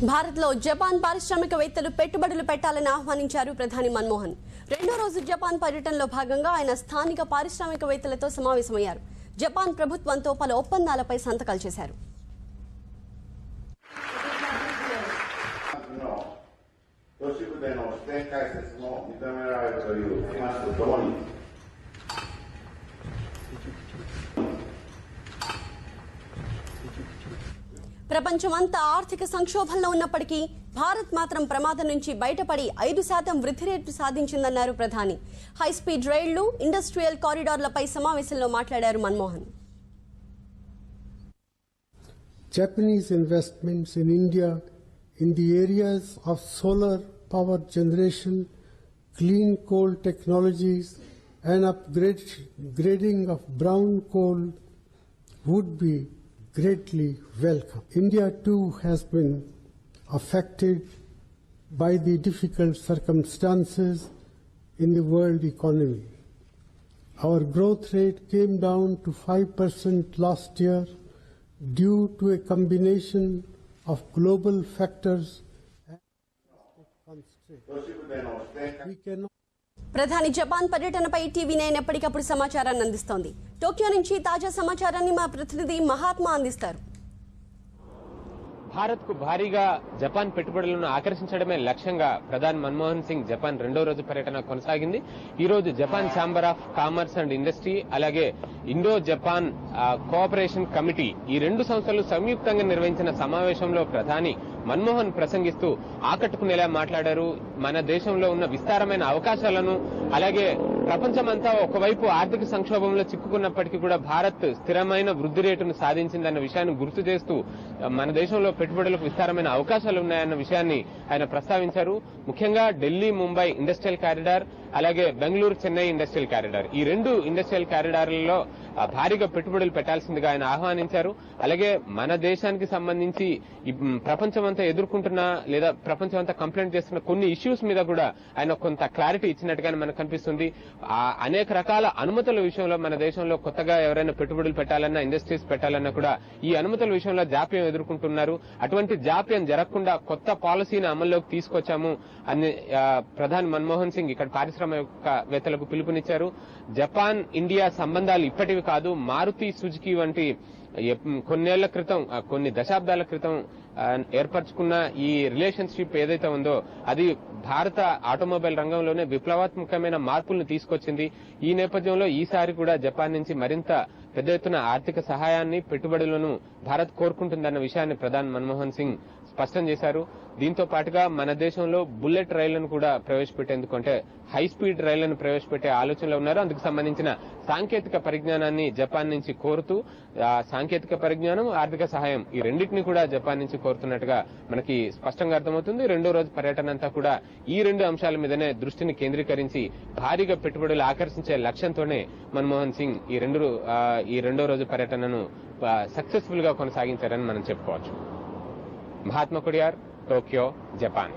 భారత్లో జపాన్ పారిశ్రామికవేత్తలు పెట్టుబడులు పెట్టాలని ఆహ్వానించారు ప్రధాని మన్మోహన్. రెండో రోజు జపాన్ పర్యటనలో భాగంగా ఆయన స్థానిక పారిశ్రామికవేత్తలతో సమావేశమయ్యారు. జపాన్ ప్రభుత్వంతో పలు ఒప్పందాలపై సంతకాలు చేశారు. ప్రపంచమంతా ఆర్థిక సంక్షోభంలో ఉన్నప్పటికీ భారత్ మాత్రం ప్రమాదం నుంచి బయటపడి 5% వృద్ధి రేటు సాధించిందన్నారు ప్రధాని. హైస్పీడ్ రైళ్లు, ఇండస్ట్రియల్ కారిడార్లపై సమావేశంలో మాట్లాడారు Manmohan. Japanese investments in India in the areas of solar power generation, clean coal technologies and upgrading of brown coal would be greatly welcome. India too has been affected by the difficult circumstances in the world economy. Our growth rate came down to 5% last year due to a combination of global factors and constraints. We cannot. ప్రధాని Japan పర్యటనపై TV9 ఎప్పటికప్పుడు సమాచారాన్ని అందిస్తోంది. Tokyo నుంచి తాజా సమాచారాన్ని మా ప్రతినిధి మహాత్మా అందిస్తారు. భారత్ కు భారీగా జపాన్ పెట్టుబడులను ఆకర్షించడమే లక్ష్యంగా ప్రధాని మన్మోహన్ సింగ్ జపాన్ రెండో రోజు పర్యటన కొనసాగింది. ఈ రోజు Japan chamber of commerce and industry, అలాగే ఇండో జపాన్ కోఆపరేషన్ కమిటీ, ఈ రెండు సంస్థలు సంయుక్తంగా నిర్వహించిన సమావేశంలో ప్రధాని మన్మోహన్ ప్రసంగిస్తూ ఆకట్టుకునేలా మాట్లాడారు. మన దేశంలో ఉన్న విస్తారమైన అవకాశాలను, అలాగే ప్రపంచమంతా ఒకవైపు ఆర్థిక సంక్షోభంలో చిక్కుకున్నప్పటికీ కూడా భారత్ స్థిరమైన వృద్ధి రేటును సాధించిందన్న విషయాన్ని గుర్తు చేస్తూ మన దేశంలో పెట్టుబడులకు విస్తారమైన అవకాశాలు ఉన్నాయన్న విషయాన్ని ఆయన ప్రస్తావించారు. ముఖ్యంగా ఢిల్లీ ముంబై ఇండస్ట్రియల్ కారిడార్, అలాగే బెంగళూరు చెన్నై ఇండస్ట్రియల్ కారిడార్, ఈ రెండు ఇండస్ట్రియల్ కారిడార్లలో భారీగా పెట్టుబడులు పెట్టాల్సిందిగా ఆయన ఆహ్వానించారు. అలాగే మన దేశానికి సంబంధించి ప్రపంచమంతా ఎదుర్కొంటున్న లేదా ప్రపంచమంతా కంప్లైంట్ చేస్తున్న కొన్ని ఇష్యూస్ మీద కూడా ఆయన కొంత క్లారిటీ ఇచ్చినట్టుగానే మనకు కనిపిస్తుంది. అనేక రకాల అనుమతుల విషయంలో మన దేశంలో కొత్తగా ఎవరైనా పెట్టుబడులు పెట్టాలన్నా, ఇండస్ట్రీస్ పెట్టాలన్నా కూడా ఈ అనుమతుల విషయంలో జాప్యం ఎదుర్కొంటున్నారు. అటువంటి జాప్యం జరగకుండా కొత్త పాలసీని అమల్లోకి తీసుకొచ్చాము అని ప్రధాని మన్మోహన్ సింగ్ ఇక్కడ పారిశ్రామికవేత్తలకు పిలుపునిచ్చారు. జపాన్ ఇండియా సంబంధాలు ఇప్పటివి కాదు, మారుతి సుజుకి వంటి కొన్నేళ్ల క్రితం, కొన్ని దశాబ్దాల క్రితం ఏర్పరచుకున్న ఈ రిలేషన్షిప్ ఏదైతే ఉందో అది భారత ఆటోమొబైల్ రంగంలోనే విప్లవాత్మకమైన మార్పులను తీసుకొచ్చింది. ఈ నేపథ్యంలో ఈసారి కూడా జపాన్ నుంచి మరింత పెద్ద ఎత్తున ఆర్థిక సహాయాన్ని, పెట్టుబడులను భారత్ కోరుకుంటుందన్న విషయాన్ని ప్రధాని మన్మోహన్ సింగ్ స్పష్టం చేశారు. దీంతో పాటుగా మన దేశంలో బుల్లెట్ రైళ్లను కూడా ప్రవేశపెట్టేందుకు, అంటే హై స్పీడ్ రైళ్లను ప్రవేశపెట్టే ఆలోచనలో ఉన్నారు. అందుకు సంబంధించిన సాంకేతిక పరిజ్ఞానాన్ని జపాన్ నుంచి కోరుతూ సాంకేతిక పరిజ్ఞానం, ఆర్థిక సహాయం, ఈ రెండింటినీ కూడా జపాన్ నుంచి కోరుతున్నట్టుగా మనకి స్పష్టంగా అర్థమవుతుంది. రెండో రోజు పర్యటన అంతా కూడా ఈ రెండు అంశాల మీదనే దృష్టిని కేంద్రీకరించి భారీగా పెట్టుబడులు ఆకర్షించే లక్ష్యంతోనే మన్మోహన్ సింగ్ ఈ రెండో రోజు పర్యటనను సక్సెస్ఫుల్ గా కొనసాగించారని మనం చెప్పుకోవచ్చు. Mahatma Kodiyar, Tokyo, Japan.